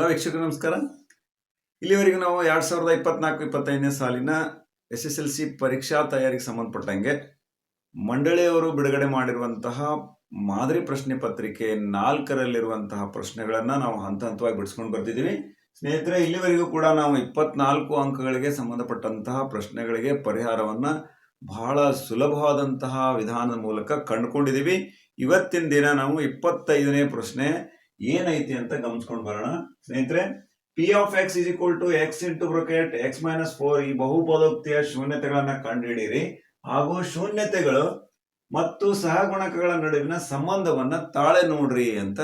ಎಲ್ಲ ವೀಕ್ಷಕರು ನಮಸ್ಕಾರ. ಇಲ್ಲಿವರೆಗೂ ನಾವು 2024-25ನೇ ಸಾಲಿನ SSLC ಪರೀಕ್ಷಾ ತಯಾರಿಗೆ ಸಂಬಂಧಪಟ್ಟಂಗೆ ಮಂಡಳಿಯವರು ಬಿಡುಗಡೆ ಮಾಡಿರುವಂತಹ ಮಾದರಿ ಪ್ರಶ್ನೆ ಪತ್ರಿಕೆ 4ರಲ್ಲಿರುವಂತಹ ಪ್ರಶ್ನೆಗಳನ್ನು ನಾವು ಹಂತ ಹಂತವಾಗಿ ಬಿಡಿಸ್ಕೊಂಡು ಬರ್ತಿದ್ದೀವಿ. ಸ್ನೇಹಿತರೆ, ಇಲ್ಲಿವರೆಗೂ ಕೂಡ ನಾವು 24 ಅಂಕಗಳಿಗೆ ಸಂಬಂಧಪಟ್ಟಂತಹ ಪ್ರಶ್ನೆಗಳಿಗೆ ಪರಿಹಾರವನ್ನು ಬಹಳ ಸುಲಭವಾದಂತಹ ವಿಧಾನದ ಮೂಲಕ ಕಂಡುಕೊಂಡಿದ್ದೀವಿ. ಇವತ್ತಿನ ದಿನ ನಾವು 25ನೇ ಪ್ರಶ್ನೆ ಏನೈತಿ ಅಂತ ಗಮನಿಸ್ಕೊಂಡು ಬರೋಣ. ಸ್ನೇಹಿತರೆ, P of X is equal to X into bracket X minus 4 ಈ ಬಹುಪದೋಕ್ತಿಯ ಶೂನ್ಯತೆಗಳನ್ನ ಕಂಡುಹಿಡಿಯಿರಿ ಹಾಗೂ ಶೂನ್ಯತೆಗಳು ಮತ್ತು ಸಹಗುಣಕಗಳ ನಡುವಿನ ಸಂಬಂಧವನ್ನ ತಾಳೆ ನೋಡ್ರಿ ಅಂತ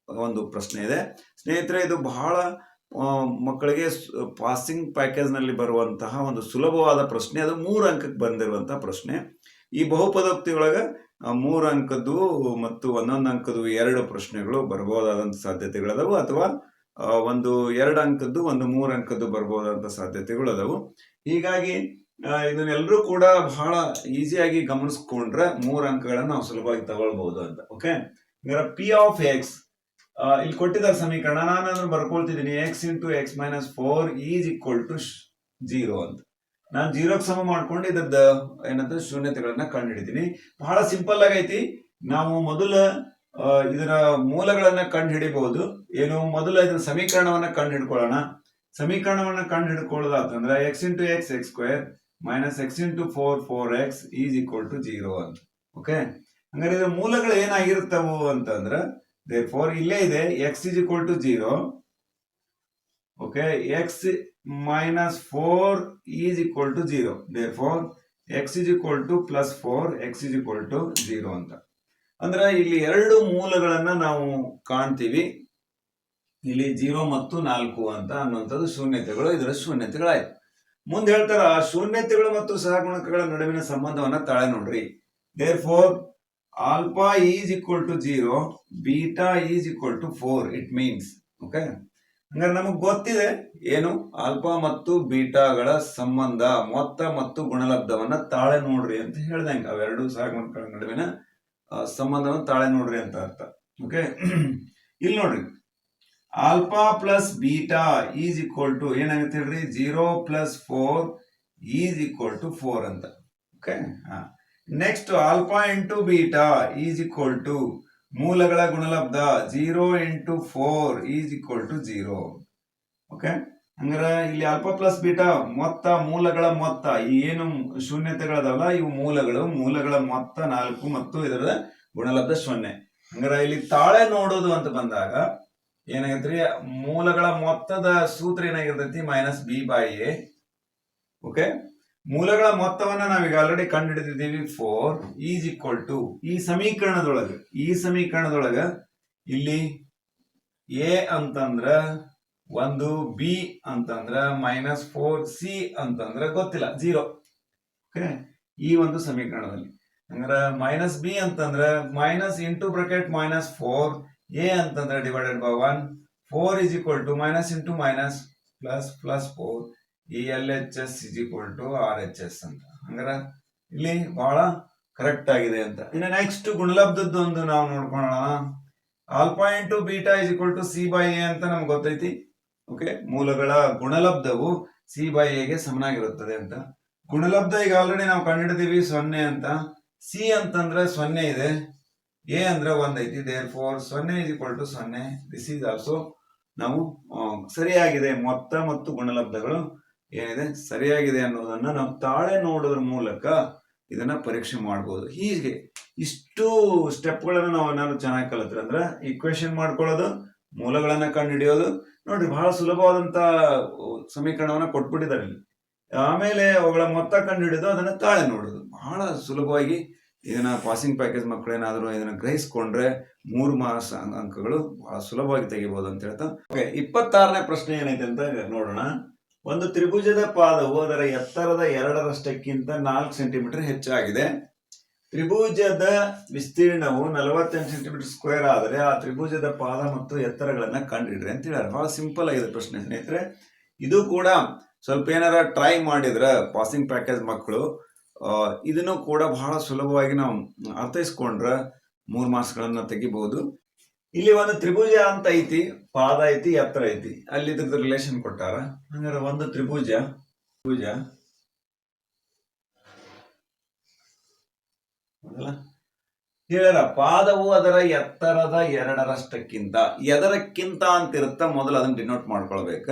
ಒಂದು ಪ್ರಶ್ನೆ ಇದೆ. ಸ್ನೇಹಿತರೆ, ಇದು ಬಹಳ ಮಕ್ಕಳಿಗೆ ಪಾಸಿಂಗ್ ಪ್ಯಾಕೇಜ್ ನಲ್ಲಿ ಬರುವಂತಹ ಒಂದು ಸುಲಭವಾದ ಪ್ರಶ್ನೆ. ಅದು 3 ಅಂಕಕ್ಕೆ ಬಂದಿರುವಂತಹ ಪ್ರಶ್ನೆ. ಈ ಬಹುಪದೋಕ್ತಿಯೊಳಗೆ 3 ಅಂಕದ್ದು ಮತ್ತು 1 ಅಂಕದ್ದು 2 ಪ್ರಶ್ನೆಗಳು ಬರಬಹುದಾದಂಥ ಸಾಧ್ಯತೆಗಳದಾವು, ಅಥವಾ ಒಂದು 2 ಅಂಕದ್ದು ಒಂದು 3 ಅಂಕದ್ದು ಬರಬಹುದಾದಂಥ ಸಾಧ್ಯತೆಗಳು ಅದಾವು. ಹೀಗಾಗಿ ಇದನ್ನೆಲ್ಲರೂ ಕೂಡ ಬಹಳ ಈಸಿಯಾಗಿ ಗಮನಿಸ್ಕೊಂಡ್ರೆ 3 ಅಂಕಗಳನ್ನು ನಾವು ಸುಲಭವಾಗಿ ತಗೊಳ್ಬಹುದು ಅಂತ. ಓಕೆ, ಪಿ ಆಫ್ ಎಕ್ಸ್ ಇಲ್ಲಿ ಕೊಟ್ಟಿದ್ದಾರೆ ಸಮೀಕರಣ. ನಾನು ಬರ್ಕೊಳ್ತಿದ್ದೀನಿ x into x minus 4 is equal to 0 ಅಂತ. ನಾನು 0ಕ್ಕೆ ಸಮ ಮಾಡ್ಕೊಂಡು ಇದರದ ಏನಂತ ಶೂನ್ಯತೆಗಳನ್ನ ಕಂಡು ಹಿಡಿತೀನಿ. ಬಹಳ ಸಿಂಪಲ್ ಆಗೈತಿ. ನಾವು ಮೊದಲ ಇದರ ಮೂಲಗಳನ್ನ ಕಂಡು ಹಿಡಿಬಹುದು. ಏನು, ಮೊದಲ ಇದರ ಸಮೀಕರಣವನ್ನ ಕಂಡು ಹಿಡ್ಕೊಳ್ಳೋಣ. ಸಮೀಕರಣವನ್ನ ಕಂಡು ಹಿಡ್ಕೊಳ್ಳೋದಾತಂದ್ರೆ x into x x square minus x into 4 x is equal to 0 ಅಂತ. ಓಕೆ, ಹಂಗಾರೆ ಇದರ ಮೂಲಗಳು ಏನಾಗಿರ್ತಾವು ಅಂತಂದ್ರೆ therefore ಇಲ್ಲೇ ಇದೆ X is equal to 0. Okay, X minus 4 is equal to 0. Therefore, x is equal to plus 4, x is equal to 0 ಅಂತ. ಅಂದ್ರೆ ಇಲ್ಲಿ 2 ಮೂಲಗಳನ್ನ ನಾವು ಕಾಣ್ತೀವಿ. ಇಲ್ಲಿ 0 ಮತ್ತು 4 ಅಂತ ಅನ್ನುವಂಥದ್ದು ಶೂನ್ಯತೆಗಳು, ಇದರ ಶೂನ್ಯತೆಗಳಾಯ್ತು. ಮುಂದೆ ಹೇಳ್ತಾರ ಶೂನ್ಯತೆಗಳು ಮತ್ತು ಸಹಗುಣಕಗಳ ನಡುವಿನ ಸಂಬಂಧವನ್ನ ತಾಳೆ ನೋಡ್ರಿ. Therefore, alpha is equal to 0, beta is equal to 4. It means, okay? ಹಂಗಾರೆ ನಮಗ್ ಗೊತ್ತಿದೆ ಏನು, ಆಲ್ಫಾ ಮತ್ತು ಬೀಟಾಗಳ ಸಂಬಂಧ ಮೊತ್ತ ಮತ್ತು ಗುಣಲಬ್ಧವನ್ನ ತಾಳೆ ನೋಡ್ರಿ ಅಂತ ಹೇಳ್ದಂಗೆ. ಅವೆರಡು ಸಹಗುಣಕಗಳ ನಡುವಿನ ಸಂಬಂಧವನ್ನು ತಾಳೆ ನೋಡ್ರಿ ಅಂತ ಅರ್ಥ. ಓಕೆ, ಇಲ್ಲಿ ನೋಡ್ರಿ, alpha plus beta is equal to ಏನಾಗುತ್ತೆ ಹೇಳ್ರಿ, 0 ಪ್ಲಸ್ 4 ಈಸ್ ಈಕ್ವಲ್ ಟು 4 ಅಂತ. Okay, next alpha into beta is equal to ಮೂಲಗಳ ಗುಣಲಬ್ಧ 0 into 4 is equal to 0. Okay, ಹಂಗಾರೆ ಇಲ್ಲಿ ಆಲ್ಫಾ ಪ್ಲಸ್ ಬೀಟಾ ಮೊತ್ತ, ಮೂಲಗಳ ಮೊತ್ತ, ಈ ಏನು ಶೂನ್ಯತೆಗಳದಾವಲ್ಲ ಇವು ಮೂಲಗಳ ಮೊತ್ತ 4 ಮತ್ತು ಇದರ ಗುಣಲಬ್ಧ 0. ಹಂಗಾರೆ ಇಲ್ಲಿ ತಾಳೆ ನೋಡೋದು ಅಂತ ಬಂದಾಗ ಏನಾಗೈತ್ರಿ, ಮೂಲಗಳ ಮೊತ್ತದ ಸೂತ್ರ ಏನಾಗಿರ್ತೈತಿ, minus b by a. Okay, ಮೂಲಗಳ ಮೊತ್ತವನ್ನ ನಾವೀಗ ಆಲ್ರೆಡಿ ಕಂಡು ಹಿಡಿದಿದ್ದೀವಿ. 4 ಈಸ್ ಈಕ್ವಲ್ ಟು ಈ ಸಮೀಕರಣದೊಳಗ ಇಲ್ಲಿ ಎ ಅಂತಂದ್ರ 1, ಬಿ ಅಂತಂದ್ರ ಮೈನಸ್ 4, ಸಿ ಅಂತಂದ್ರ ಗೊತ್ತಿಲ್ಲ 0. ಓಕೆ, ಈ ಒಂದು ಸಮೀಕರಣದಲ್ಲಿ ಹಂಗಾರ ಮೈನಸ್ ಬಿ ಅಂತಂದ್ರ minus into bracket minus 4, a ಅಂತಂದ್ರ divided by 1, 4 is equal to minus into minus plus plus 4 ಈ LHS is equal to RHS ಅಂತ. ಹಂಗಾರ ಇಲ್ಲಿ ಬಹಳ ಕರೆಕ್ಟ್ ಆಗಿದೆ ಅಂತ. ಇನ್ನು ನೆಕ್ಸ್ಟ್ ಗುಣಲಬ್ಧದ್ದು ಒಂದು ನಾವು ನೋಡ್ಕೊಳ್ಳೋಣ. Alpha into beta is equal to C by A ಅಂತ ನಮ್ಗೆ ಗೊತ್ತೈತಿ. ಓಕೆ, ಮೂಲಗಳ ಗುಣಲಬ್ಧವು ಸಿ ಬೈ ಎಗೆ ಸಮನಾಗಿರುತ್ತದೆ ಅಂತ. ಗುಣಲಬ್ಧ ಈಗ ಆಲ್ರೆಡಿ ನಾವು ಕಂಡುಹಿಡಿದೀವಿ 0 ಅಂತ. ಸಿ ಅಂತಂದ್ರೆ 0 ಇದೆ, ಎ ಅಂದ್ರೆ 1 ಐತಿ. therefore 0 is equal to 0. This is also ನಾವು ಸರಿಯಾಗಿದೆ. ಮೊತ್ತ ಮತ್ತು ಗುಣಲಬ್ಧಗಳು ಏನಿದೆ ಸರಿಯಾಗಿದೆ ಅನ್ನೋದನ್ನ ನಾವು ತಾಳೆ ನೋಡೋದ್ರ ಮೂಲಕ ಇದನ್ನ ಪರೀಕ್ಷೆ ಮಾಡಬಹುದು. ಹೀಗೆ ಇಷ್ಟು ಸ್ಟೆಪ್ಗಳನ್ನು ನಾವು ಚೆನ್ನಾಗಿ ಕಲಿತ್ರೆ ಅಂದ್ರೆ ಈಕ್ವೇಶನ್ ಮಾಡ್ಕೊಳ್ಳೋದು, ಮೂಲಗಳನ್ನ ಕಂಡು ಹಿಡಿಯೋದು, ನೋಡ್ರಿ ಬಹಳ ಸುಲಭವಾದಂತ ಸಮೀಕರಣವನ್ನ ಕೊಟ್ಬಿಟ್ಟಿದ್ದಾರೆ ಇಲ್ಲಿ. ಆಮೇಲೆ ಅವುಗಳ ಮೊತ್ತ ಕಂಡು ಹಿಡಿದು ಅದನ್ನ ತಾಳೆ ನೋಡೋದು, ಬಹಳ ಸುಲಭವಾಗಿ ಇದನ್ನ ಪಾಸಿಂಗ್ ಪ್ಯಾಕೇಜ್ ಮಕ್ಕಳೇನಾದ್ರೂ ಇದನ್ನ ಗ್ರಹಿಸ್ಕೊಂಡ್ರೆ 3 ಮಾರ್ಕ್ಸ್ ಅಂಕಗಳು ಬಹಳ ಸುಲಭವಾಗಿ ತೆಗಿಬಹುದು ಅಂತ ಹೇಳ್ತಾ. ಓಕೆ, 26ನೇ ಪ್ರಶ್ನೆ ಏನೈತೆ ಅಂತ ನೋಡೋಣ. ಒಂದು ತ್ರಿಭುಜದ ಪಾದವು ಅದರ ಎತ್ತರದ 2ರಷ್ಟಕ್ಕಿಂತ 4 ಸೆಂಟಿಮೀಟರ್ ಹೆಚ್ಚಾಗಿದೆ. ತ್ರಿಭುಜದ ವಿಸ್ತೀರ್ಣವು 48 ಸೆಂಟಿಮೀಟರ್ ಸ್ಕ್ವೇರ್ ಆದರೆ ಆ ತ್ರಿಭುಜದ ಪಾದ ಮತ್ತು ಎತ್ತರಗಳನ್ನ ಕಂಡುಹಿಡ್ರಿ ಅಂತ ಹೇಳ್ಯಾರ. ಬಹಳ ಸಿಂಪಲ್ ಆಗಿದೆ ಪ್ರಶ್ನೆ ಸ್ನೇಹಿತರೆ. ಇದು ಕೂಡ ಸ್ವಲ್ಪ ಏನಾರ ಟ್ರೈ ಮಾಡಿದ್ರೆ ಪಾಸಿಂಗ್ ಪ್ಯಾಕೇಜ್ ಮಕ್ಕಳು ಇದನ್ನು ಕೂಡ ಬಹಳ ಸುಲಭವಾಗಿ ನಾವು ಅರ್ಥೈಸ್ಕೊಂಡ್ರೆ 3 ಮಾರ್ಕ್ಸ್ಗಳನ್ನ ತೆಗಿಬಹುದು. ಇಲ್ಲಿ ಒಂದು ತ್ರಿಭುಜ ಅಂತ ಐತಿ, ಪಾದ ಐತಿ, ಎತ್ತರ ಐತಿ, ಅಲ್ಲಿ ಇದ್ರದ್ದು ರಿಲೇಷನ್ ಕೊಟ್ಟಾರ. ಹಂಗಾರೆ ಒಂದು ತ್ರಿಭುಜ ಹೇಳ್ಯಾರ ಪಾದವು ಅದರ ಎತ್ತರದ 2ರಷ್ಟಕ್ಕಿಂತ, ಎದರಕ್ಕಿಂತ ಅಂತ ಇರುತ್ತ, ಮೊದಲು ಅದನ್ನ ಡಿನೋಟ್ ಮಾಡ್ಕೊಳ್ಬೇಕ.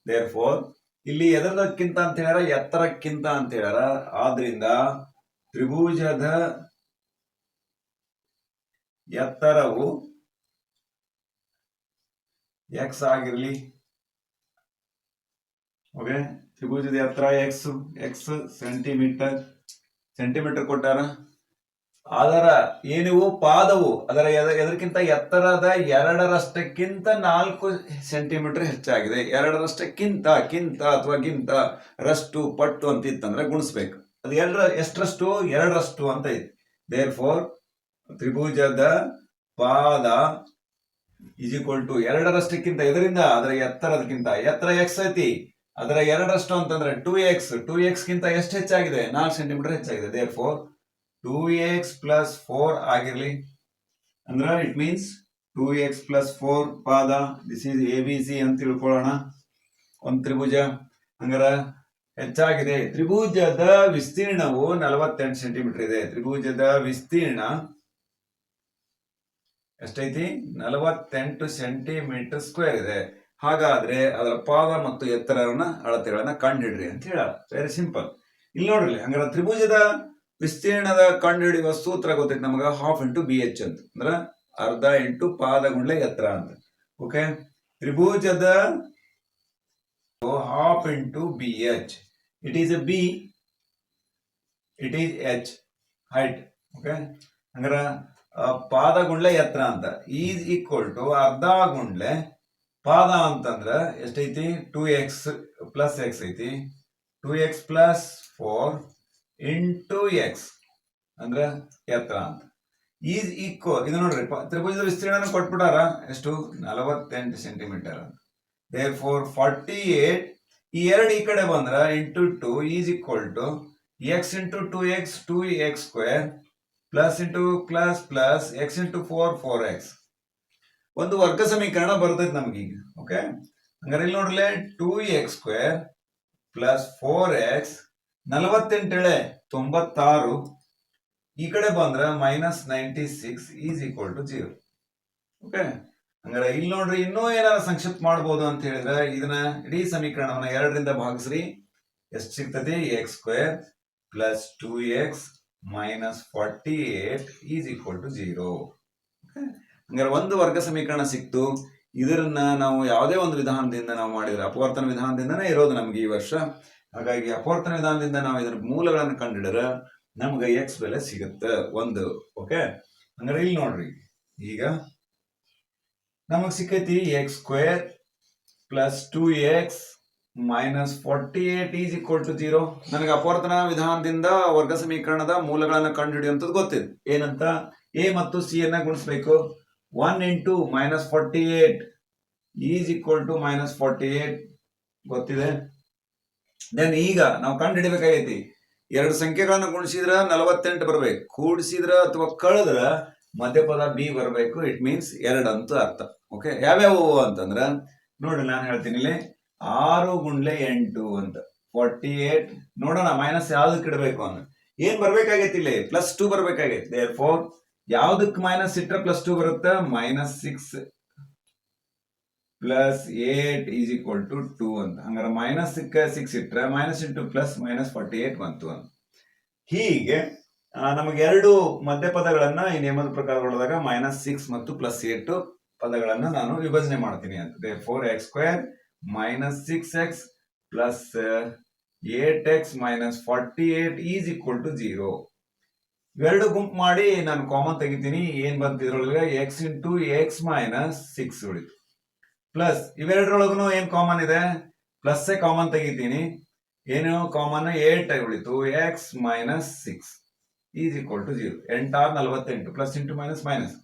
ದೇರ್ ಫೋರ್ ಇಲ್ಲಿ ಎದರಕ್ಕಿಂತ ಅಂತ ಹೇಳ್ಯಾರ, ಎತ್ತರಕ್ಕಿಂತ ಅಂತ ಹೇಳ್ಯಾರ. ಆದ್ರಿಂದ ತ್ರಿಭುಜದ ಎತ್ತರವು ಎಕ್ಸ್ ಆಗಿರ್ಲಿ. ಓಕೆ, ತ್ರಿಭುಜದ ಎತ್ತರ ಎಕ್ಸ್ ಸೆಂಟಿಮೀಟರ್ ಕೊಟ್ಟಾರ. ಅದರ ಏನಿವು ಪಾದವು ಅದರ ಎದಕ್ಕಿಂತ ಎತ್ತರದ 2ರಷ್ಟಕ್ಕಿಂತ 4 ಸೆಂಟಿಮೀಟರ್ ಹೆಚ್ಚಾಗಿದೆ. 2ರಷ್ಟಕ್ಕಿಂತ, ಕಿಂತ ಅಥವಾ ಗಿಂತ, ರಷ್ಟು, ಪಟ್ಟು ಅಂತ ಇತ್ತಂದ್ರೆ ಗುಣಿಸ್ಬೇಕು. ಅದು ಎಷ್ಟರಷ್ಟು? 2ರಷ್ಟು ಅಂತ ಐತಿ. ದೇರ್ ಫೋರ್ ತ್ರಿಭುಜದ ಪಾದ ಈಸ್ ಈಕ್ವಲ್ ಟು 2ರಷ್ಟಕ್ಕಿಂತ, ಇದರಿಂದ ಅದರ ಎತ್ತರದಕ್ಕಿಂತ, ಎತ್ತರ ಎಕ್ಸ್ ಐತಿ, ಅದರ 2ರಷ್ಟು ಅಂತಂದ್ರೆ 2x ಗಿಂತ ಎಷ್ಟು ಹೆಚ್ಚಾಗಿದೆ? 4 ಸೆಂಟಿಮೀಟರ್ ಹೆಚ್ಚಾಗಿದೆ. ದೇರ್ ಫೋರ್ 2x + 4 ಆಗಿರ್ಲಿ. ಅಂದ್ರ ಇಟ್ ಮೀನ್ಸ್ 2x + 4 ಪಾದ. ದಿಸ್ ಈಸ್ ABC ಅಂತ ತಿಳ್ಕೊಳ್ಳೋಣ. ಒಂದು ತ್ರಿಭುಜ ಹಂಗಾರ ಹೆಚ್ಚಾಗಿದೆ. ತ್ರಿಭುಜದ ವಿಸ್ತೀರ್ಣವು 48 ಸೆಂಟಿಮೀಟರ್ ಇದೆ. ತ್ರಿಭುಜದ ವಿಸ್ತೀರ್ಣ ಎಷ್ಟೈತಿ? 48 ಸೆಂಟಿಮೀಟರ್ ಸ್ಕ್ವೇರ್ ಇದೆ. ಹಾಗಾದ್ರೆ ಅದರ ಪಾದ ಮತ್ತು ಎತ್ತರವನ್ನ ಅಳತೆಗಳನ್ನ ಕಂಡುಹಿಡ್ರಿ ಅಂತ ಹೇಳ. Very simple. ಇಲ್ಲಿ ನೋಡ್ರಿ, ಹಂಗಾರ ತ್ರಿಭುಜದ ವಿಸ್ತೀರ್ಣದ ಕಂಡು ಹಿಡಿಯುವ ಸೂತ್ರ ಗೊತ್ತೈತಿ ನಮಗ, 1/2 × BH ಅಂತ. ಅಂದ್ರ ಅರ್ಧ ಇಂಟು ಪಾದ ಗುಂಡ್ಲೆ ಎತ್ತರ ಅಂತ. ಓಕೆ, ತ್ರಿಭುಜದ 1/2 × BH. It is A B, it is H height. Okay, ಹಂಗಾರ ಪಾದ ಗುಂಡ್ಲೆ ಎತ್ತರ ಅಂತ ಈಸ್ ಈಕ್ವಲ್ ಟು ಅರ್ಧ ಗುಂಡ್ಲೆ ಪಾದ ಅಂತಂದ್ರ ಎಷ್ಟೈತಿ? 2x + x ಐತಿ. 2x + 4 × x ಅಂದ್ರ ಎತ್ತರ ಅಂತ ಈಸ್ ಈಕ್ವಲ್. ಇದು ನೋಡ್ರಿ, ತ್ರಿಭುಜದ ವಿಸ್ತೀರ್ಣ ಕೊಟ್ಬಿಟ್ಟಾರ. ಎಷ್ಟು? 48 ಸೆಂಟಿಮೀಟರ್ ಅಂತ. ದೇರ್ ಫೋರ್ 48, ಈ 2 ಈ ಕಡೆ ಬಂದ್ರ into 2 is equal to x × 2x 2x² plus into plus x × 4 4x. ಒಂದು ವರ್ಗ ಸಮೀಕರಣ ಬರ್ತೈತಿ ನಮ್ಗೀಗ. ಓಕೆ, ಹಂಗಾರೆ ಇಲ್ಲಿ ನೋಡ್ರಲೆ 2x² ಪ್ಲಸ್ 4x 48 96, ಈ ಕಡೆ ಬಂದ್ರ -96 ಈಸ್ ಈಕ್ವಲ್ ಟು 0. ಓಕೆ, ಹಂಗಾರೆ ಇಲ್ಲಿ ನೋಡ್ರಿ, ಇನ್ನೂ ಏನಾರ ಸಂಕ್ಷಿಪ್ತ ಮಾಡ್ಬೋದು ಅಂತ ಹೇಳಿದ್ರೆ ಇದನ್ನ ಇಡೀ ಸಮೀಕರಣವನ್ನ 2ರಿಂದ ಭಾಗಿಸ್ರಿ. ಎಷ್ಟು ಸಿಗ್ತದೆ? x² plus 2x minus 48 is equal to 0. ಹಂಗಾರೆ ಒಂದು ವರ್ಗ ಸಮೀಕರಣ ಸಿಕ್ತು. ಇದನ್ನ ನಾವು ಯಾವುದೇ ಒಂದು ವಿಧಾನದಿಂದ ನಾವು ಮಾಡಿದ್ರೆ, ಅಪವರ್ತನ ವಿಧಾನದಿಂದನೇ ಇರೋದು ನಮ್ಗೆ ಈ ವರ್ಷ. ಹಾಗಾಗಿ ಅಪವರ್ತನ ವಿಧಾನದಿಂದ ನಾವು ಇದರ ಮೂಲಗಳನ್ನು ಕಂಡಿಡಿದ್ರೆ ನಮ್ಗೆ x ಬೆಲೆ ಸಿಗುತ್ತೆ ಒಂದು. ಓಕೆ, ಹಂಗಾರೆ ಇಲ್ಲಿ ನೋಡ್ರಿ, ಈಗ ನಮಗ್ ಸಿಕ್ಕೈತಿ x² plus 2x minus 48 is equal to 0. ನನಗೆ ಅಪವರ್ತನ ವಿಧಾನದಿಂದ ವರ್ಗ ಸಮೀಕರಣದ ಮೂಲಗಳನ್ನು ಕಂಡುಹಿಡಿಯುವಂಥದ್ದು ಗೊತ್ತಿದೆ. ಏನಂತ? a ಮತ್ತು c ಅನ್ನ ಗುಣಿಸ್ಬೇಕು. 1 × -48 ಈಸ್ ಈಕ್ವಲ್ ಟು -48 ಗೊತ್ತಿದೆ. ದೆನ್ ಈಗ ನಾವು ಕಂಡು ಹಿಡಿಬೇಕಾಗೈತಿ, 2 ಸಂಖ್ಯೆಗಳನ್ನು ಗುಣಿಸಿದ್ರ 48 ಬರ್ಬೇಕು, ಕೂಡಿಸಿದ್ರ ಅಥವಾ ಕಳೆದ್ರ ಮಧ್ಯಪದ b ಬರ್ಬೇಕು. ಇಟ್ ಮೀನ್ಸ್ 2 ಅಂತ ಅರ್ಥ. ಓಕೆ, ಯಾವ್ಯಾವು ಅಂತಂದ್ರ ನೋಡ್ರಿ, ನಾನು ಹೇಳ್ತೀನಿ ಇಲ್ಲಿ 6 × 8 ಅಂತ 48. ನೋಡೋಣ ಮೈನಸ್ ಯಾವ್ದಕ್ಕೆ ಇಡಬೇಕು ಅಂತ. ಏನ್ ಬರ್ಬೇಕಾಗೈತಿ? ಇಲ್ಲಿ +2 ಬರ್ಬೇಕಾಗೈತಿ. ದೇರ್ ಫೋರ್ ಯಾವ್ದಕ್ ಮೈನಸ್ ಇಟ್ರೆ +2 ಬರುತ್ತೆ? -6 ಪ್ಲಸ್ 8 ಈಸ್ ಈಕ್ವಲ್ ಟು 2 ಅಂತ. ಹಂಗಾರೆ -6 ಇಟ್ರೆ ಮೈನಸ್ ಇಂಟು ಪ್ಲಸ್ -48 ಬಂತು ಅಂತ. ಹೀಗೆ ನಮಗೆ 2 ಮಧ್ಯ ಪದಗಳನ್ನ ಈ ನಿಯಮದ ಪ್ರಕಾರದೊಳದಾಗ -6 ಮತ್ತು +8 ಪದಗಳನ್ನ ನಾನು ವಿಭಜನೆ ಮಾಡ್ತೀನಿ ಅಂತ. Therefore x² -6x plus 8x minus 48 is equal to 0. ಇವೆರಡು ಗುಂಪು ಮಾಡಿ ನಾನು ಕಾಮನ್ ತೆಗಿತೀನಿ. ಏನ್ ಬಂತು ಇದ್ರೊಳಗೆ? x × x - 6 ಉಳಿತು. ಪ್ಲಸ್ ಇವೆರಡರೊಳಗೂ ಏನ್ ಕಾಮನ್ ಇದೆ? ಪ್ಲಸ್ ಕಾಮನ್ ತೆಗಿತೀನಿ. ಏನು ಕಾಮನ್? 8 ಉಳಿತು. x - 6 is equal to 0. 8 × 48 plus into minus minus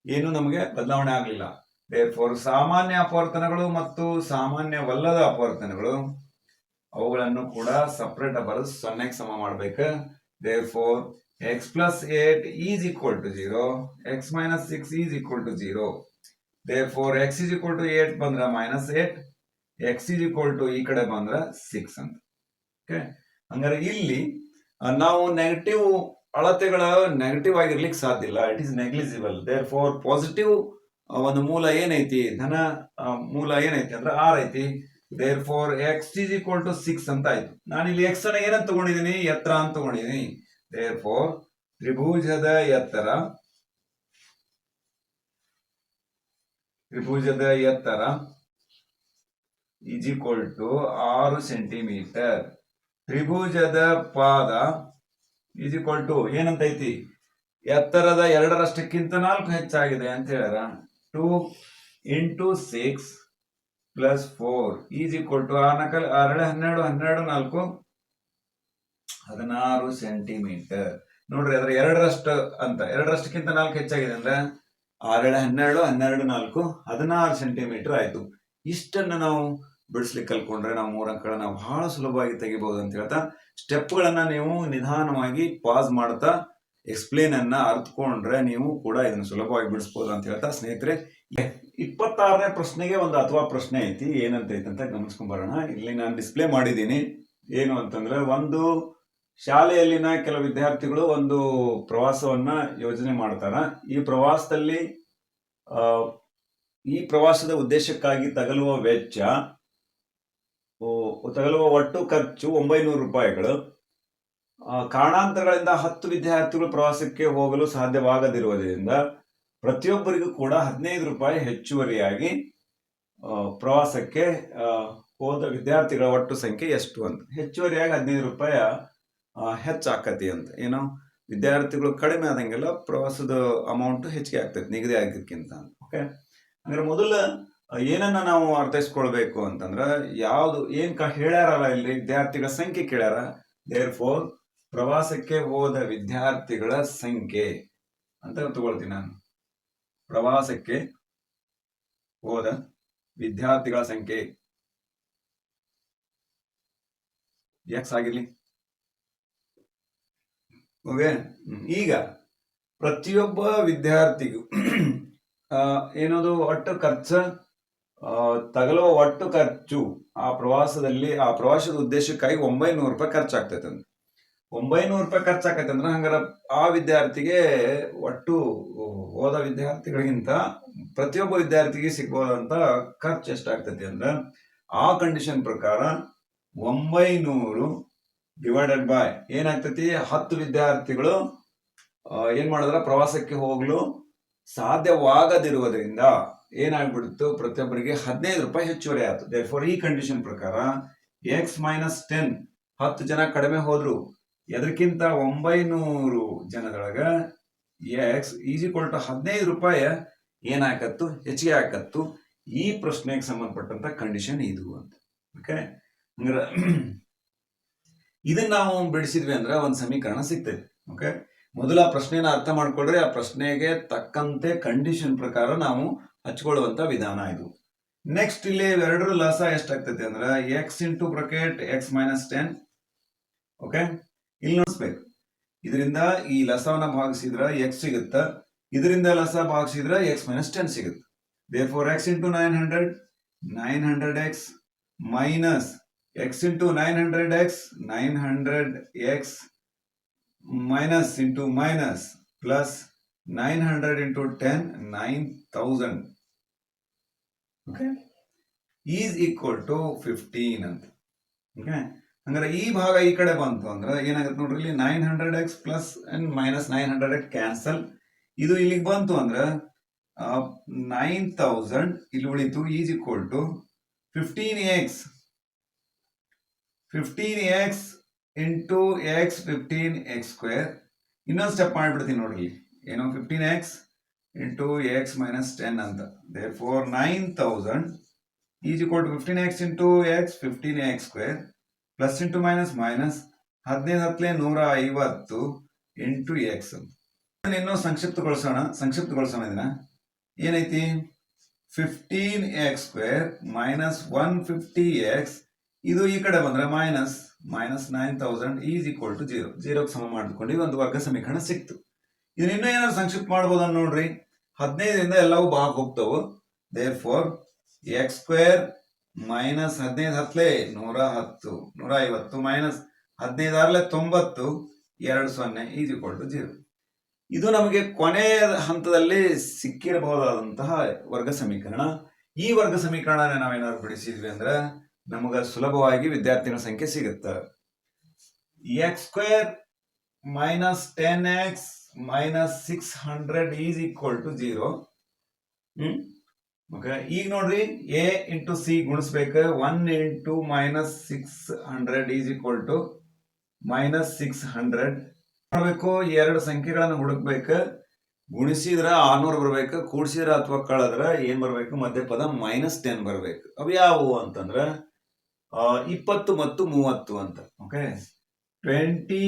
ಏನು ನಮಗೆ ಬದಲಾವಣೆ ಆಗಲಿಲ್ಲ. ದೇರ್ಫೋರ್ ಸಾಮಾನ್ಯ ಅಪವರ್ತನಗಳು ಮತ್ತು ಸಾಮಾನ್ಯವಲ್ಲದ ಅಪವರ್ತನಗಳು ಅವುಗಳನ್ನು ಕೂಡ ಸಪರೇಟ್ ಬರೆದು 0ಕ್ಕೆ ಸಮ ಮಾಡ್ಬೇಕು. Therefore x + 8 is equal to 0, x - 6 is equal to 0. therefore x is equal to 8 ಬಂದ್ರೆ -8, x is equal to ಈ ಕಡೆ ಬಂದ್ರೆ 6 ಅಂತ. ಓಕೆ, ಹಂಗಾರೆ ಇಲ್ಲಿ ನಾವು ನೆಗೆಟಿವ್ ಅಳತೆಗಳ ನೆಗೆಟಿವ್ ಆಗಿರ್ಲಿಕ್ಕೆ ಸಾಧ್ಯ ಇಲ್ಲ, it is negligible. therefore positive ಒಂದು ಮೂಲ ಏನೈತಿ, ಧನ ಮೂಲ ಏನೈತಿ ಅಂದ್ರೆ 6 ಐತಿ. therefore x is equal to 6 ಅಂತ ಆಯ್ತು. ನಾನು ಇಲ್ಲಿ x ಅನ್ನ ಏನಂತ ತಗೊಂಡಿದ್ದೀನಿ, ಎತ್ತರ ಅಂತ ತಗೊಂಡಿದ್ದೀನಿ. therefore ತ್ರಿಭುಜದ ಎತ್ತರ is equal to 6 ಸೆಂಟಿಮೀಟರ್. ತ್ರಿಭುಜದ ಪಾದ is equal to ಏನಂತ ಐತಿ, ಎತ್ತರದ 2ರಷ್ಟಕ್ಕಿಂತ 4 ಹೆಚ್ಚಾಗಿದೆ ಅಂತ ಹೇಳ್ಯಾರ. 2 into 6 plus 4 is equal to 6 12 12 16 centimetre. ನೋಡ್ರಿ, ಅದ್ರ 2ರಷ್ಟು ಅಂತ, 2ರಷ್ಟಕ್ಕಿಂತ 4 ಹೆಚ್ಚಾಗಿದೆ ಅಂದ್ರೆ 6 12 12 16 ಸೆಂಟಿಮೀಟರ್ ಆಯ್ತು. ಇಷ್ಟನ್ನ ನಾವು ಬಿಡಿಸ್ಲಿಕ್ಕೆ ಕಲ್ಕೊಂಡ್ರೆ ನಾವು 3 ಅಂಕಗಳನ್ನ ಬಹಳ ಸುಲಭವಾಗಿ ತೆಗಿಬಹುದು ಅಂತ ಹೇಳ್ತಾ, ಸ್ಟೆಪ್ಗಳನ್ನ ನೀವು ನಿಧಾನವಾಗಿ ಪಾಸ್ ಮಾಡ್ತಾ ಎಕ್ಸ್ಪ್ಲೇನ್ ಅನ್ನ ಅರ್ಥಕೊಂಡ್ರೆ ನೀವು ಕೂಡ ಇದನ್ನ ಸುಲಭವಾಗಿ ಬಿಡಿಸಬಹುದು ಅಂತ ಹೇಳ್ತಾ, ಸ್ನೇಹಿತರೆ 26ನೇ ಪ್ರಶ್ನೆಗೆ ಒಂದು ಅಥವಾ ಪ್ರಶ್ನೆ ಐತಿ. ಏನಂತ ಐತಿ ಅಂತ ಗಮನಿಸ್ಕೊಂಡ್ ಬರೋಣ. ಇಲ್ಲಿ ನಾನು ಡಿಸ್ಪ್ಲೇ ಮಾಡಿದ್ದೀನಿ. ಏನು ಅಂತಂದ್ರೆ, ಒಂದು ಶಾಲೆಯಲ್ಲಿನ ಕೆಲವು ವಿದ್ಯಾರ್ಥಿಗಳು ಒಂದು ಪ್ರವಾಸವನ್ನ ಯೋಜನೆ ಮಾಡ್ತಾರ. ಈ ಪ್ರವಾಸದಲ್ಲಿ ಈ ಪ್ರವಾಸದ ಉದ್ದೇಶಕ್ಕಾಗಿ ತಗಲುವ ವೆಚ್ಚ, ತಗಲುವ ಒಟ್ಟು ಖರ್ಚು 900 ರೂಪಾಯಿಗಳು. ಕಾರಣಾಂತರಗಳಿಂದ 10 ವಿದ್ಯಾರ್ಥಿಗಳು ಪ್ರವಾಸಕ್ಕೆ ಹೋಗಲು ಸಾಧ್ಯವಾಗದಿರುವುದರಿಂದ ಪ್ರತಿಯೊಬ್ಬರಿಗೂ ಕೂಡ 15 ರೂಪಾಯಿ ಹೆಚ್ಚುವರಿಯಾಗಿ ಪ್ರವಾಸಕ್ಕೆ ಹೋದ ವಿದ್ಯಾರ್ಥಿಗಳ ಒಟ್ಟು ಸಂಖ್ಯೆ ಎಷ್ಟು ಅಂತ. ಹೆಚ್ಚುವರಿಯಾಗಿ 15 ರೂಪಾಯಿ ಹೆಚ್ಚಾಕತಿ ಅಂತ. ಏನೋ ವಿದ್ಯಾರ್ಥಿಗಳು ಕಡಿಮೆ ಆದಂಗೆಲ್ಲ ಪ್ರವಾಸದ ಅಮೌಂಟ್ ಹೆಚ್ಚಿಗೆ ಆಗ್ತೈತಿ ನಿಗದಿ ಆಗಿದ್ದಕ್ಕಿಂತ. ಓಕೆ, ಅಂದ್ರೆ ಮೊದಲ ಏನನ್ನ ನಾವು ಅರ್ಥೈಸ್ಕೊಳ್ಬೇಕು ಅಂತಂದ್ರ, ಯಾವ್ದು ಏನ್ ಹೇಳ್ಯಾರಲ್ಲ ಇಲ್ಲಿ, ವಿದ್ಯಾರ್ಥಿಗಳ ಸಂಖ್ಯೆ ಕೇಳ್ಯಾರ. therefore ಪ್ರವಾಸಕ್ಕೆ ಹೋದ ವಿದ್ಯಾರ್ಥಿಗಳ ಸಂಖ್ಯೆ ಅಂತ ತಗೊಳ್ತೀನಿ ನಾನು. ಪ್ರವಾಸಕ್ಕೆ ಹೋದ ವಿದ್ಯಾರ್ಥಿಗಳ ಸಂಖ್ಯೆ x ಆಗಿರ್ಲಿ. ಓಕೆ, ಈಗ ಪ್ರತಿಯೊಬ್ಬ ವಿದ್ಯಾರ್ಥಿಗೂ ಏನದು ಒಟ್ಟು ಖರ್ಚು, ತಗಲುವ ಒಟ್ಟು ಖರ್ಚು ಆ ಪ್ರವಾಸದ ಉದ್ದೇಶಕ್ಕಾಗಿ 900 ರೂಪಾಯಿ ಖರ್ಚಾಗ್ತೈತೆ ಅಂತ. 900 ರೂಪಾಯಿ ಖರ್ಚಾಗತ್ತೆ ಅಂದ್ರೆ ಹಂಗಾರ ಆ ವಿದ್ಯಾರ್ಥಿಗೆ ಒಟ್ಟು ಹೋದ ವಿದ್ಯಾರ್ಥಿಗಳಿಗಿಂತ ಪ್ರತಿಯೊಬ್ಬ ವಿದ್ಯಾರ್ಥಿಗೆ ಸಿಗ್ಬೋದಂತ ಖರ್ಚು ಎಷ್ಟಾಗ್ತೈತಿ ಅಂದ್ರೆ, ಆ ಕಂಡೀಷನ್ ಪ್ರಕಾರ 900 ಡಿವೈಡೆಡ್ ಬೈ ಏನಾಗ್ತೈತಿ, 10 ವಿದ್ಯಾರ್ಥಿಗಳು ಏನ್ ಮಾಡಿದ್ರ ಪ್ರವಾಸಕ್ಕೆ ಹೋಗಲು ಸಾಧ್ಯವಾಗದಿರುವುದರಿಂದ ಏನಾಗ್ಬಿಡ್ತು, ಪ್ರತಿಯೊಬ್ಬರಿಗೆ 15 ರೂಪಾಯಿ ಹೆಚ್ಚುವರಿ ಆಯ್ತು. therefore ಈ ಕಂಡೀಷನ್ ಪ್ರಕಾರ x - 10 10 ಜನ ಕಡಿಮೆ ಹೋದ್ರು, ಎದಕ್ಕಿಂತ 900 ಜನದೊಳಗ x is equal to 15 ರೂಪಾಯಿ ಏನಾಕತ್ತು, ಹೆಚ್ಚಿಗೆ ಆಕತ್ತು. ಈ ಪ್ರಶ್ನೆಗೆ ಸಂಬಂಧಪಟ್ಟಂತ ಕಂಡೀಷನ್ ಇದು ಅಂತ. ಓಕೆ, ಅಂದ್ರೆ ಇದನ್ನ ನಾವು ಬಿಡಿಸಿದ್ವಿ ಅಂದ್ರೆ ಒಂದು ಸಮೀಕರಣ ಸಿಗ್ತೈತಿ. ಓಕೆ, ಮೊದಲ ಪ್ರಶ್ನೆನ ಅರ್ಥ ಮಾಡ್ಕೊಳ್ರಿ, ಆ ಪ್ರಶ್ನೆಗೆ ತಕ್ಕಂತೆ ಕಂಡೀಷನ್ ಪ್ರಕಾರ ನಾವು ಹಚ್ಕೊಳ್ಳುವಂತ ವಿಧಾನ ಇದು. ನೆಕ್ಸ್ಟ್ ಇಲ್ಲಿ ಎರಡರ ಲಸ ಎಷ್ಟಾಗ್ತೈತಿ ಅಂದ್ರೆ x into bracket x - 10. Okay, ಇಲ್ಲಿ ನೋಡಿಸ್ಬೇಕು. ಇದರಿಂದ ಈ ಲಸವನ್ನ ಭಾಗಿಸಿದ್ರ x ಸಿಗುತ್ತ, ಇದರಿಂದ ಲಸ ಭಾಗಿಸಿದ್ರ x - 10 ಸಿಗುತ್ತೆ. therefore x into 900 900x minus x into 900x 900x minus into minus plus 900 into 10 9000 okay is equal to 15 ಅಂತ. ಓಕೆ, ಹಂಗಾರೆ ಈ ಭಾಗ ಈ ಕಡೆ ಬಂತು ಅಂದ್ರೆ ಏನಾಗುತ್ತೆ ನೋಡ್ರಿ, ಇಲ್ಲಿ 900x plus and minus 900x cancel. ಇದು ಇಲ್ಲಿಗೆ ಬಂತು ಅಂದ್ರೆ 9000 ಇಲ್ಲಿ ಉಳಿತು is equal to 15x into x 15x square. ಇನ್ನೊಂದು ಸ್ಟೆಪ್ ಮಾಡಿಬಿಡ್ತೀನಿ ನೋಡ್ರಿ, ಏನೋ 15x ಇಂಟು x ಮೈನಸ್ 10 ಅಂತ. therefore 9000 is equal to 15x into x 15x square plus into minus minus 15 ಹತ್ತಲೇ 150 ಇಂಟು x. ಇನ್ನೂ ಸಂಕ್ಷಿಪ್ತಗೊಳಿಸೋಣ ಇದನ್ನ. ಏನೈತಿ, 15x ಸ್ಕ್ವೇರ್ ಮೈನಸ್ 150x, ಇದು ಈ ಕಡೆ ಬಂದ್ರೆ ಮೈನಸ್ 9000 ಈಸ್ ಈಕ್ವಲ್ ಟು 0. 0ಗೆ ಸಮ ಮಾಡ್ಕೊಂಡು ಒಂದು ವರ್ಗ ಸಮೀಕರಣ ಸಿಕ್ತು. ಇದನ್ನ ಇನ್ನೂ ಏನಾದ್ರು ಸಂಕ್ಷಿಪ್ತ ಮಾಡ್ಬೋದ ನೋಡ್ರಿ. 15ರಿಂದ ಎಲ್ಲವೂ ಭಾಗ ಹೋಗ್ತಾವು, there four x square minus 15 ಹತ್ತಲೇ 110 150 ಮೈನಸ್ 15 ಆರ್ಲೆ 90 2 0 ಈಸ್ ಈಕ್ವಲ್ ಟು 0. ಇದು ನಮಗೆ ಕೊನೆಯ ಹಂತದಲ್ಲಿ ಸಿಕ್ಕಿರಬಹುದಾದಂತಹ ವರ್ಗ ಸಮೀಕರಣ. ಈ ವರ್ಗ ಸಮೀಕರಣ ನಾವೇನಾದ್ರು ಬಿಡಿಸಿದ್ವಿ ಅಂದ್ರೆ ನಮಗ ಸುಲಭವಾಗಿ ವಿದ್ಯಾರ್ಥಿಗಳ ಸಂಖ್ಯೆ ಸಿಗುತ್ತೆ. X square minus 10x minus 600 is equal to 0. Okay, ಈಗ ನೋಡ್ರಿ a ಇಂಟು ಸಿ ಗುಣಿಸ್ಬೇಕು. 1 into minus 600 is equal to minus 600 ಮಾಡಬೇಕು. ಎರಡು ಸಂಖ್ಯೆಗಳನ್ನು ಹುಡುಕ್ಬೇಕು. ಗುಣಿಸಿದ್ರ 600 ಬರ್ಬೇಕು, ಕೂಡಿಸಿದ್ರ ಅಥವಾ ಕಳೆದ್ರ ಏನ್ ಬರ್ಬೇಕು? ಮಧ್ಯ ಪದ ಮೈನಸ್ 10 ಬರ್ಬೇಕು. ಅವು ಯಾವುವು ಅಂತಂದ್ರ 20 ಮತ್ತು 30 ಅಂತ. Okay, 20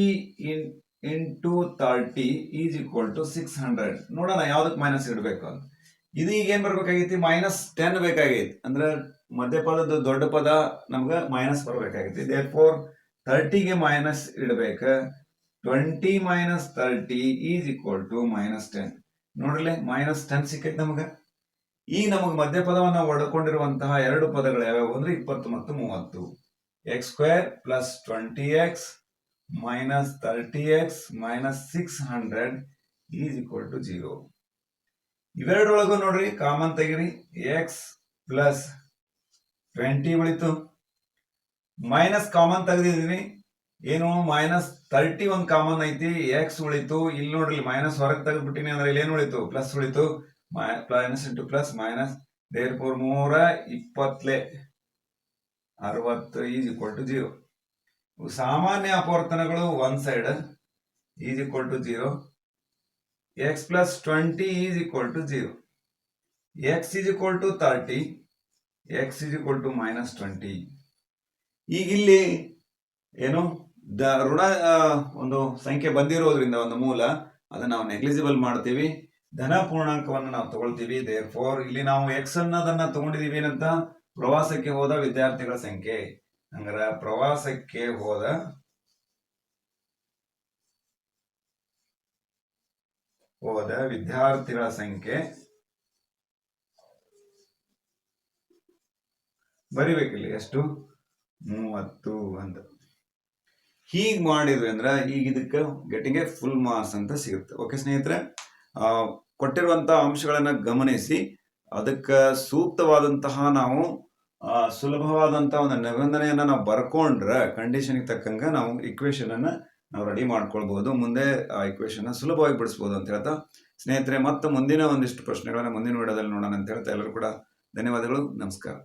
into 30 is equal to 600. ನೋಡೋಣ ಯಾವ್ದಕ್ ಮೈನಸ್ ಇಡಬೇಕು ಅಂತ. ಇದು ಈಗ ಏನ್ ಬರ್ಬೇಕಾಗೈತಿ? ಮೈನಸ್ 10 ಬೇಕಾಗೈತಿ. ಅಂದ್ರೆ ಮಧ್ಯ ಪದದ ದೊಡ್ಡ ಪದ ನಮ್ಗ ಮೈನಸ್ ಬರ್ಬೇಕಾಗೈತಿ. ದೇರ್ ಫೋರ್ 30ಗೆ ಮೈನಸ್ ಇಡಬೇಕು. 20 minus 30 is equal to minus 10. ನೋಡ್ರಲ್ಲ, ಮೈನಸ್ 10 ಸಿಕ್ಕೈತಿ ನಮಗ. ಈಗ ನಮಗ್ ಮಧ್ಯ ಪದವನ್ನ ಒಳಗೊಂಡಿರುವಂತಹ ಎರಡು ಪದಗಳು ಯಾವ್ಯಾವು ಅಂದ್ರೆ 20 ಮತ್ತು 30. X square plus 20x minus 30x minus 600 is equal to 0. ಇವೆರಡರೊಳಗೂ ನೋಡ್ರಿ ಕಾಮನ್ ತೆಗಿರಿ. ಎಕ್ಸ್ ಪ್ಲಸ್ 20 ಉಳಿತು, ಮೈನಸ್ ಕಾಮನ್ ತೆಗೆದಿದೀನಿ. ಏನು? ಮೈನಸ್ 30 ಒಂದು ಕಾಮನ್ ಐತಿ, ಎಕ್ಸ್ ಉಳಿತು. ಇಲ್ಲಿ ನೋಡ್ರಿ ಮೈನಸ್ ಹೊರಗೆ ತೆಗೆದ್ಬಿಟ್ಟಿನಿ ಅಂದ್ರೆ ಇಲ್ಲಿ ಏನು ಉಳಿತು? ಪ್ಲಸ್ ಉಳಿತು. Minus into plus minus. Therefore 320 60 is equal to 0. ಸಾಮಾನ್ಯ ಅಪವರ್ತನಗಳು one side is equal to 0. X plus 20 is equal to 0. X is equal to 30, x is equal to minus 20. ಈಗ ಇಲ್ಲಿ ಏನು ಋಣ ಒಂದು ಸಂಖ್ಯೆ ಬಂದಿರೋದ್ರಿಂದ ಒಂದು ಮೂಲ ಅದನ್ನ ನಾವು ನೆಗ್ಲಿಜಿಬಲ್ ಮಾಡ್ತೀವಿ. ಧನ ಪೂರ್ಣಾಂಕವನ್ನು ನಾವು ತಗೊಳ್ತೀವಿ. ದೇರ್ ಫೋರ್ ಇಲ್ಲಿ ನಾವು ಎಕ್ಸ್ ಅನ್ನೋದನ್ನ ತಗೊಂಡಿದೀವಿ ಏನಂತ? ಪ್ರವಾಸಕ್ಕೆ ಹೋದ ವಿದ್ಯಾರ್ಥಿಗಳ ಸಂಖ್ಯೆ. ಹಂಗಾರ ಪ್ರವಾಸಕ್ಕೆ ಹೋದ ವಿದ್ಯಾರ್ಥಿಗಳ ಸಂಖ್ಯೆ ಬರಿಬೇಕಿಲ್ಲಿ ಎಷ್ಟು? 30 ಅಂತ. ಹೀಗ್ ಮಾಡಿದ್ವಿ ಅಂದ್ರೆ ಈಗ ಇದಕ್ಕೆ ಗೆಟಿಂಗ್ ಎ ಫುಲ್ ಮಾರ್ಕ್ಸ್ ಅಂತ ಸಿಗುತ್ತೆ. ಓಕೆ ಸ್ನೇಹಿತರೆ, ಕೊಟ್ಟಿರುವಂತಹ ಅಂಶಗಳನ್ನ ಗಮನಿಸಿ ಅದಕ್ಕೆ ಸೂಕ್ತವಾದಂತಹ ನಾವು ಸುಲಭವಾದಂತಹ ಒಂದು ನಿಬಂಧನೆಯನ್ನ ನಾವು ಬರ್ಕೊಂಡ್ರೆ ಕಂಡೀಷನ್ಗೆ ತಕ್ಕಂಗ ನಾವು ಇಕ್ವೇಶನ್ ಅನ್ನ ನಾವು ರೆಡಿ ಮಾಡ್ಕೊಳ್ಬಹುದು. ಮುಂದೆ ಆ ಇಕ್ವೇಶನ್ ಸುಲಭವಾಗಿ ಬಿಡಿಸಬಹುದು ಅಂತ ಹೇಳ್ತಾ ಸ್ನೇಹಿತರೆ, ಮತ್ತೆ ಮುಂದಿನ ಒಂದಿಷ್ಟು ಪ್ರಶ್ನೆಗಳನ್ನ ಮುಂದಿನ ವಿಡಿಯೋದಲ್ಲಿ ನೋಡೋಣ ಅಂತ ಹೇಳ್ತಾ ಎಲ್ಲರೂ ಕೂಡ ಧನ್ಯವಾದಗಳು. ನಮಸ್ಕಾರ.